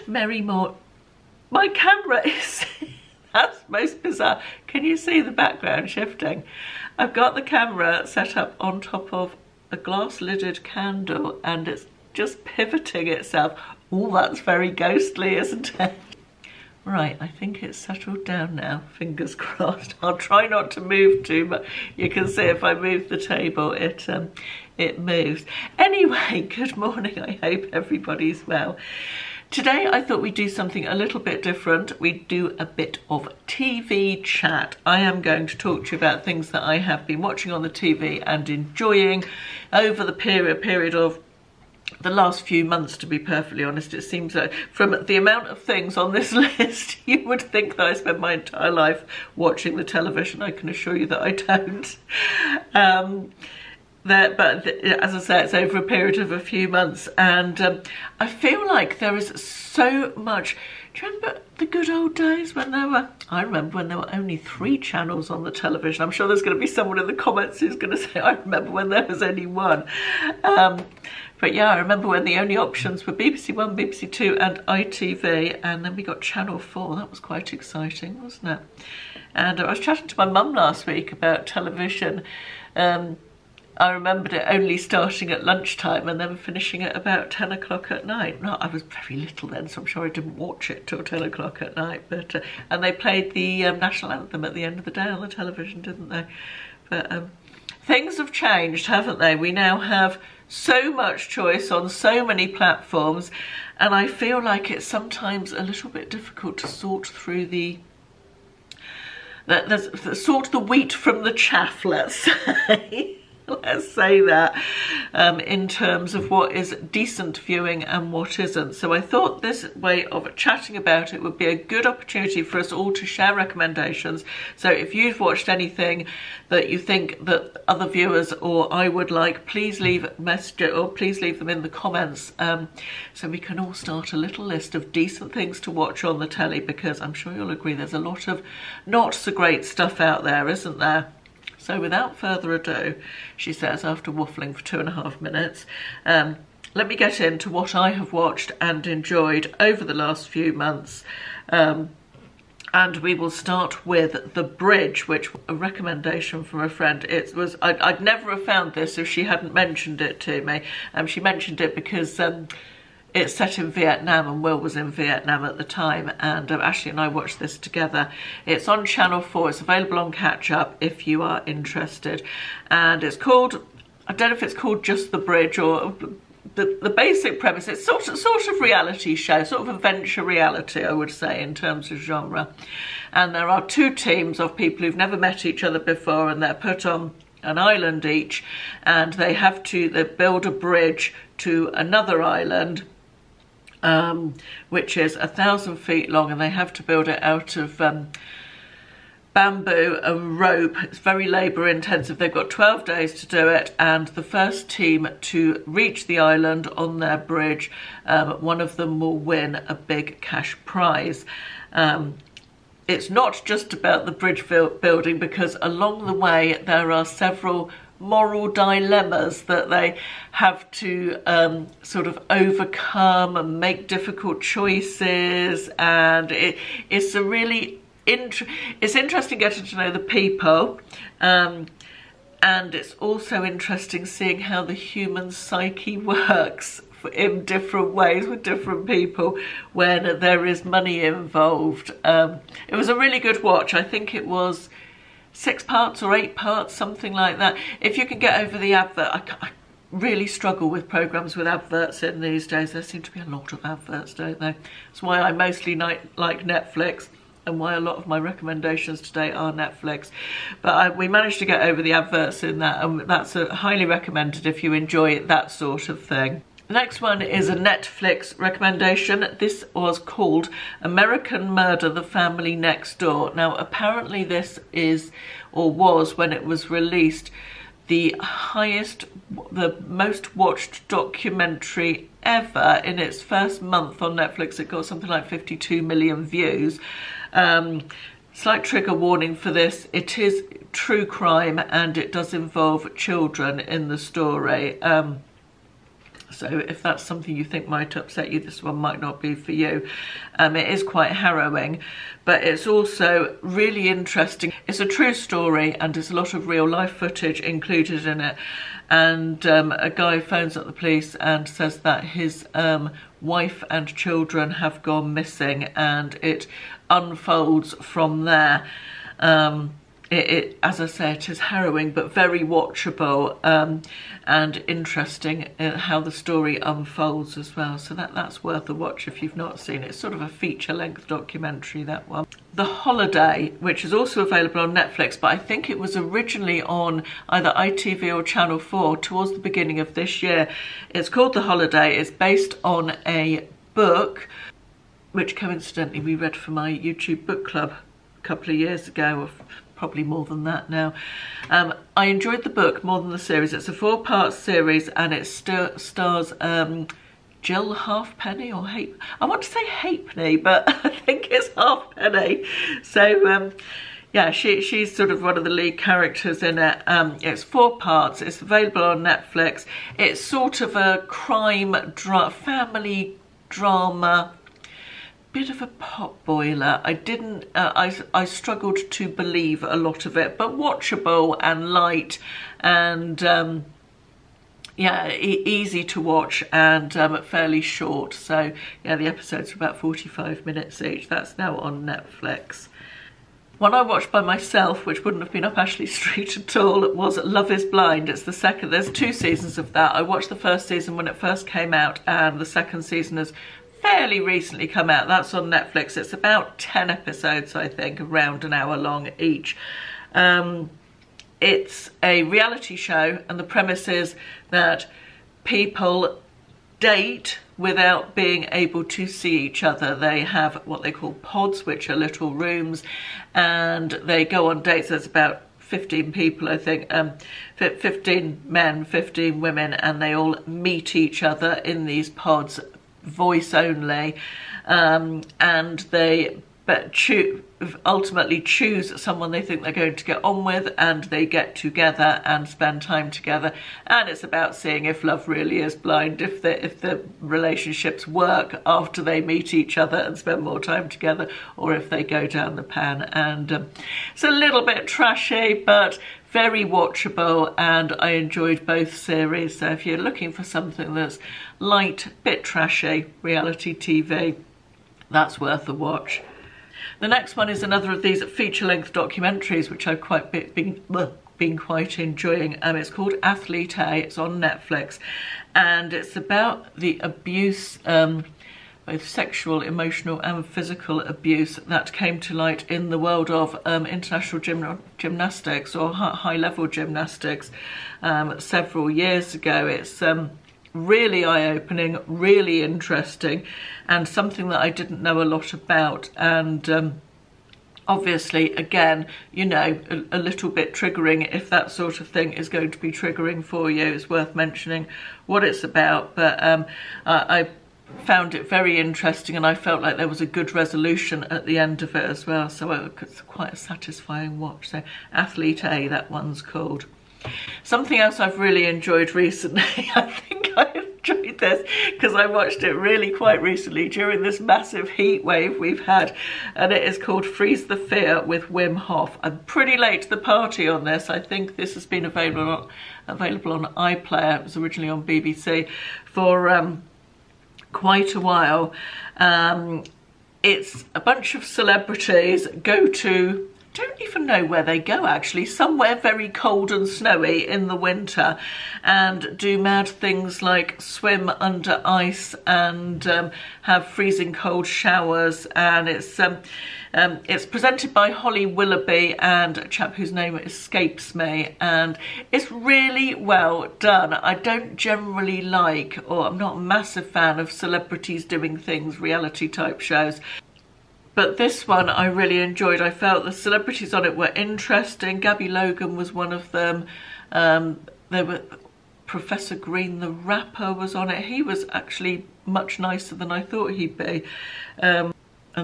merry morning. My camera is, that's most bizarre. Can you see the background shifting? I've got the camera set up on top of a glass lidded candle and it's just pivoting itself. Oh, that's very ghostly, isn't it? Right, I think it's settled down now, fingers crossed. I'll try not to move too much. You can see if I move the table, it moves. Anyway, good morning, I hope everybody's well. Today I thought we'd do something a little bit different. We'd do a bit of TV chat. I am going to talk to you about things that I have been watching on the TV and enjoying over the period of the last few months, to be perfectly honest. It seems like from the amount of things on this list, you would think that I spend my entire life watching the television. I can assure you that I don't. But as I say, it's over a period of a few months, and I feel like there is so much. Do you remember the good old days when there were, I remember when there were only 3 channels on the television. I'm sure there's going to be someone in the comments who's going to say, I remember when there was only 1. But yeah, I remember when the only options were BBC One, BBC Two and ITV, and then we got Channel 4. That was quite exciting, wasn't it? And I was chatting to my mum last week about television. I remembered it only starting at lunchtime and then finishing at about 10 o'clock at night. No, I was very little then, so I'm sure I didn't watch it till 10 o'clock at night. But and they played the national anthem at the end of the day on the television, didn't they? But things have changed, haven't they? We now have so much choice on so many platforms, and I feel like it's sometimes a little bit difficult to sort through sort the wheat from the chaff, let's say. Let's say that, in terms of what is decent viewing and what isn't. So I thought this way of chatting about it would be a good opportunity for us all to share recommendations. So if you've watched anything that you think that other viewers or I would like, please leave a message or please leave them in the comments, so we can all start a little list of decent things to watch on the telly, because I'm sure you'll agree there's a lot of not so great stuff out there, isn't there? So without further ado, she says, after waffling for 2.5 minutes, let me get into what I have watched and enjoyed over the last few months. And we will start with The Bridge, which was a recommendation from a friend. I'd never have found this if she hadn't mentioned it to me. She mentioned it because it's set in Vietnam and Will was in Vietnam at the time, and Ashley and I watched this together. It's on Channel 4, it's available on Catch Up if you are interested. And it's called, I don't know if it's called just The Bridge or the basic premise. It's sort of reality show, sort of adventure reality, I would say, in terms of genre. And there are 2 teams of people who've never met each other before, and they're put on an island each, and they have to build a bridge to another island, which is 1,000 feet long, and they have to build it out of bamboo and rope. It's very labour intensive. They've got 12 days to do it, and the first team to reach the island on their bridge, one of them will win a big cash prize. It's not just about the bridge building, because along the way there are several moral dilemmas that they have to sort of overcome and make difficult choices, and it's a really it's interesting getting to know the people, and it's also interesting seeing how the human psyche works in different ways with different people when there is money involved. It was a really good watch. I think it was 6 parts or 8 parts, something like that. If you can get over the advert, I really struggle with programmes with adverts in these days. There seem to be a lot of adverts, don't there? That's why I mostly like Netflix, and why a lot of my recommendations today are Netflix. But we managed to get over the adverts in that, and that's highly recommended if you enjoy that sort of thing. The next one is a Netflix recommendation. This was called American Murder: The Family Next Door. Now, apparently this is, or was when it was released, the most watched documentary ever. In its first month on Netflix, it got something like 52 million views. Slight trigger warning for this. It is true crime and it does involve children in the story. So if that's something you think might upset you, this one might not be for you. It is quite harrowing, but it's also really interesting. It's a true story and there's a lot of real life footage included in it. And a guy phones up the police and says that his wife and children have gone missing, and it unfolds from there. As I say, it is harrowing but very watchable, and interesting in how the story unfolds as well. So that's worth a watch if you've not seen it. It's sort of a feature-length documentary, that one. The Holiday, which is also available on Netflix, but I think it was originally on either ITV or Channel 4 towards the beginning of this year. It's called The Holiday. It's based on a book, which coincidentally we read for my YouTube book club a couple of years ago, or probably more than that now. I enjoyed the book more than the series. It's a 4-part series, and it stars Jill Halfpenny, or I want to say Halfpenny, but I think it's Halfpenny. So yeah, she's sort of one of the lead characters in it. It's 4 parts. It's available on Netflix. It's sort of a crime family drama, bit of a pot boiler. I struggled to believe a lot of it, but watchable and light, and yeah, easy to watch, and fairly short. So yeah, the episodes are about 45 minutes each. That's now on Netflix. One I watched by myself, which wouldn't have been up Ashley Street at all, was Love is Blind. It's the second. There's 2 seasons of that. I watched the first season when it first came out, and the second season has fairly recently come out. That's on Netflix. It's about 10 episodes, I think, around an hour long each. It's a reality show, and the premise is that people date without being able to see each other. They have what they call pods, which are little rooms, and they go on dates. There's about 15 people, I think, 15 men, 15 women, and they all meet each other in these pods, voice only, and they ultimately choose someone they think they're going to get on with, and they get together and spend time together. And it's about seeing if love really is blind, if the relationships work after they meet each other and spend more time together, or if they go down the pan. And it's a little bit trashy, but very watchable, and I enjoyed both series. So if you're looking for something that's light, bit trashy, reality TV, that's worth a watch. The next one is another of these feature-length documentaries, which I've been quite enjoying. It's called Athlete A. It's on Netflix, and it's about the abuse, both sexual, emotional and physical abuse, that came to light in the world of international gymnastics, or high-level gymnastics, several years ago. It's really eye-opening, really interesting, and something that I didn't know a lot about. And obviously, again, you know, a little bit triggering. If that sort of thing is going to be triggering for you, it's worth mentioning what it's about. But I found it very interesting, and I felt like there was a good resolution at the end of it as well. So it's quite a satisfying watch. So Athlete A, that one's called. Something else I've really enjoyed recently, I think I enjoyed this because I watched it really quite recently during this massive heat wave we've had, and it is called Freeze the Fear with Wim Hof. I'm pretty late to the party on this. I think this has been available on iPlayer. It was originally on BBC for quite a while. It's a bunch of celebrities go to, don't even know where they go actually, somewhere very cold and snowy in the winter, and do mad things like swim under ice and have freezing cold showers. And it's presented by Holly Willoughby and a chap whose name escapes me, and it's really well done. I don't generally like, or I'm not a massive fan of celebrities doing things, reality type shows. But this one I really enjoyed. I felt the celebrities on it were interesting. Gabby Logan was one of them. There were Professor Green, the rapper, was on it. He was actually much nicer than I thought he'd be. And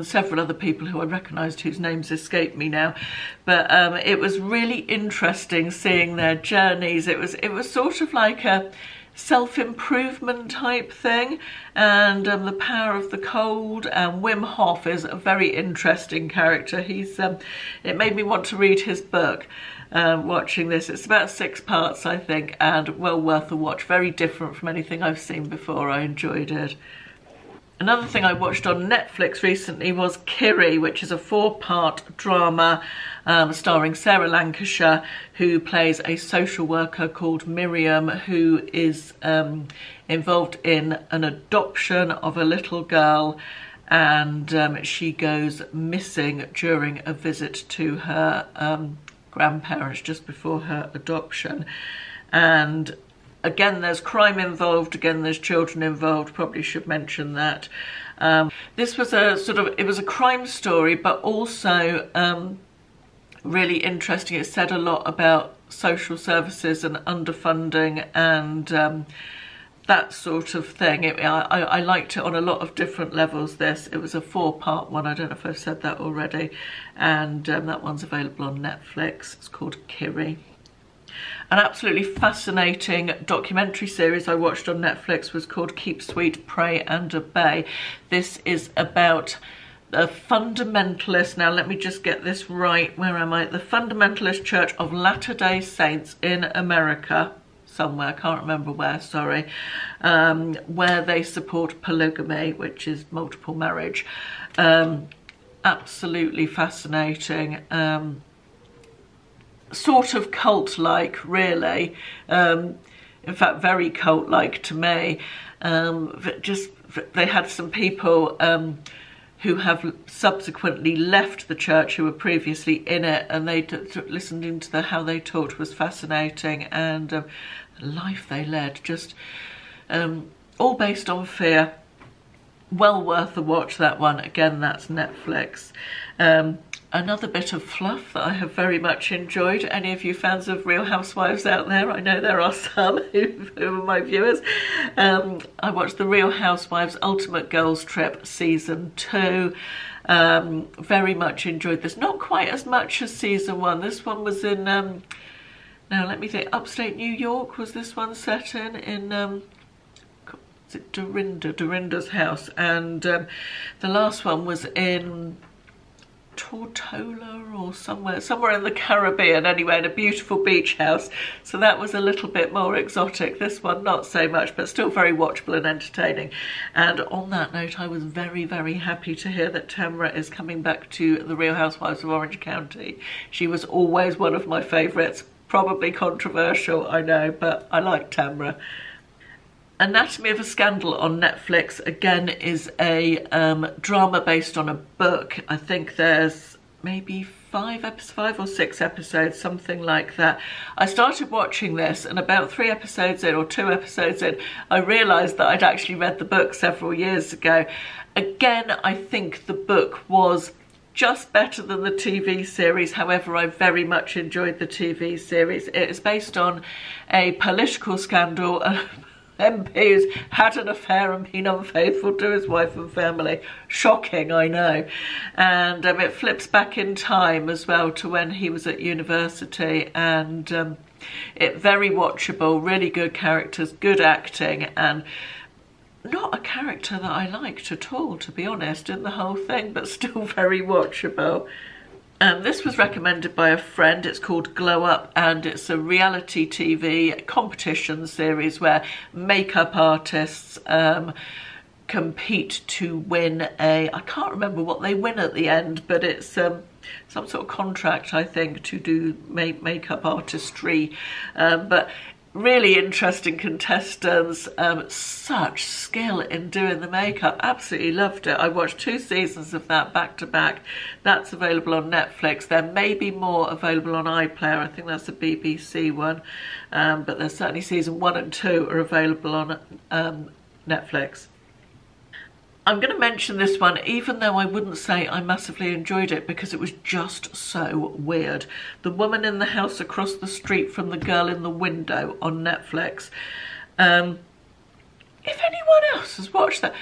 several other people who I recognised whose names escape me now. But it was really interesting seeing their journeys. It was sort of like self-improvement type thing, and The Power of the Cold. And Wim Hof is a very interesting character. He's it made me want to read his book watching this. It's about 6 parts, I think, and well worth a watch. Very different from anything I've seen before. I enjoyed it. Another thing I watched on Netflix recently was Kyri, which is a 4-part drama starring Sarah Lancashire, who plays a social worker called Miriam, who is involved in an adoption of a little girl, and she goes missing during a visit to her grandparents just before her adoption. And again, there's crime involved, again there's children involved, probably should mention that. This was it was a crime story, but also really interesting. It said a lot about social services and underfunding and that sort of thing. I liked it on a lot of different levels, this. It was a 4-part one, I don't know if I've said that already, and that one's available on Netflix. It's called Kyri. An absolutely fascinating documentary series I watched on Netflix was called Keep Sweet, Pray and Obey. This is about the fundamentalist, now let me just get this right, where am I? The Fundamentalist Church of Latter-day Saints in America, somewhere, I can't remember where, sorry, where they support polygamy, which is multiple marriage. Absolutely fascinating. Sort of cult-like, really. In fact, very cult-like to me. They had some people who have subsequently left the church who were previously in it, and they listened into how they talked was fascinating, and the life they led, just all based on fear. Well worth a watch, that one. Again, that's Netflix. Another bit of fluff that I have very much enjoyed. Any of you fans of Real Housewives out there? I know there are some who are my viewers. I watched The Real Housewives Ultimate Girls Trip Season 2. Very much enjoyed this. Not quite as much as Season 1. This one was in, now let me think, upstate New York was this one set in is it Dorinda's house. And the last one was in Tortola or somewhere in the Caribbean, anyway, in a beautiful beach house. So that was a little bit more exotic. This one not so much, but still very watchable and entertaining. And on that note, I was very, very happy to hear that Tamra is coming back to The Real Housewives of Orange County. She was always one of my favourites. Probably controversial, I know, but I like Tamra. Anatomy of a Scandal on Netflix, again, is a drama based on a book. I think there's maybe 5 or 6 episodes, something like that. I started watching this, and about 3 episodes in, or 2 episodes in, I realised that I'd actually read the book several years ago. Again, I think the book was just better than the TV series. However, I very much enjoyed the TV series. It is based on a political scandal. MP who's had an affair and been unfaithful to his wife and family. Shocking, I know. And it flips back in time as well to when he was at university, and it very watchable, really good characters, good acting, and not a character that I liked at all, to be honest, in the whole thing, but still very watchable. This was recommended by a friend. It's called Glow Up, and it's a reality TV competition series where makeup artists compete to win I can't remember what they win at the end, but it's some sort of contract, I think, to do makeup artistry. But really interesting contestants, such skill in doing the makeup. Absolutely loved it. I watched 2 seasons of that back to back. That's available on Netflix. There may be more available on iPlayer. I think that's a BBC one, but there's certainly season 1 and 2 are available on Netflix. I'm going to mention this one, even though I wouldn't say I massively enjoyed it, because it was just so weird. The Woman in the House Across the Street from the Girl in the Window on Netflix. If anyone else has watched that,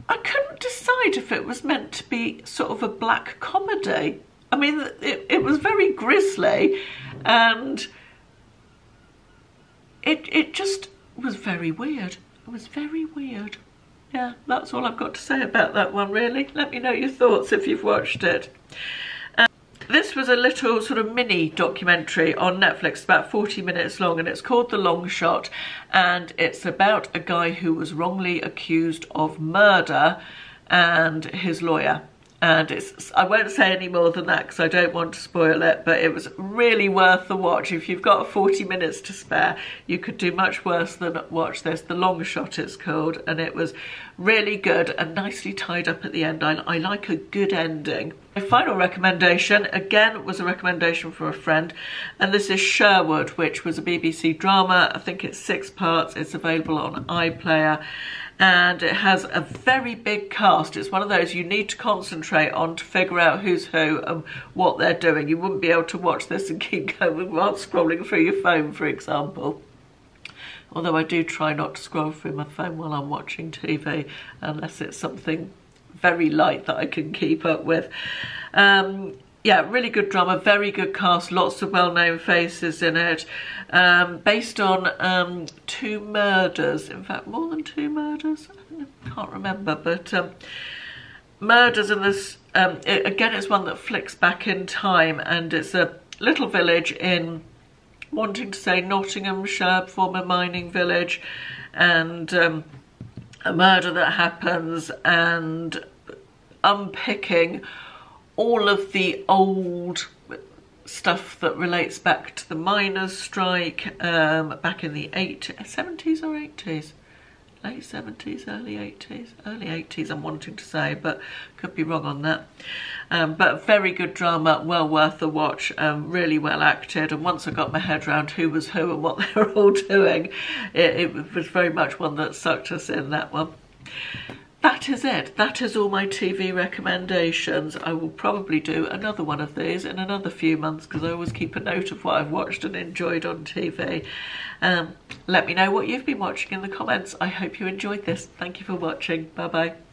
I couldn't decide if it was meant to be sort of a black comedy. I mean, it was very grisly, and it just was very weird. It was very weird. Yeah, that's all I've got to say about that one, really. Let me know your thoughts if you've watched it. This was a little sort of mini documentary on Netflix, about 40 minutes long, and it's called The Long Shot, and it's about a guy who was wrongly accused of murder and his lawyer. And I won't say any more than that because I don't want to spoil it, but it was really worth the watch. If you've got 40 minutes to spare, you could do much worse than watch this. The Long Shot it's called, and it was really good and nicely tied up at the end. I like a good ending. My final recommendation, again, was a recommendation from a friend, and this is Sherwood, which was a BBC drama. I think it's 6 parts. It's available on iPlayer. And it has a very big cast. It's one of those you need to concentrate on to figure out who's who and what they're doing. You wouldn't be able to watch this and keep going while scrolling through your phone, for example. Although I do try not to scroll through my phone while I'm watching TV, unless it's something very light that I can keep up with. Yeah, really good drama, very good cast, lots of well-known faces in it. Based on 2 murders, in fact more than 2 murders, I can't remember, but murders in this, again it's one that flicks back in time, and it's a little village in, wanting to say Nottinghamshire, former mining village, and a murder that happens, and unpicking all of the old stuff that relates back to the miners' strike back in the 70s or 80s? Late 70s, early 80s? Early 80s I'm wanting to say, but could be wrong on that. But very good drama, well worth a watch, really well acted, and once I got my head around who was who and what they were all doing, it was very much one that sucked us in, that one. That is it. That is all my TV recommendations. I will probably do another one of these in another few months because I always keep a note of what I've watched and enjoyed on TV. Let me know what you've been watching in the comments. I hope you enjoyed this. Thank you for watching. Bye bye.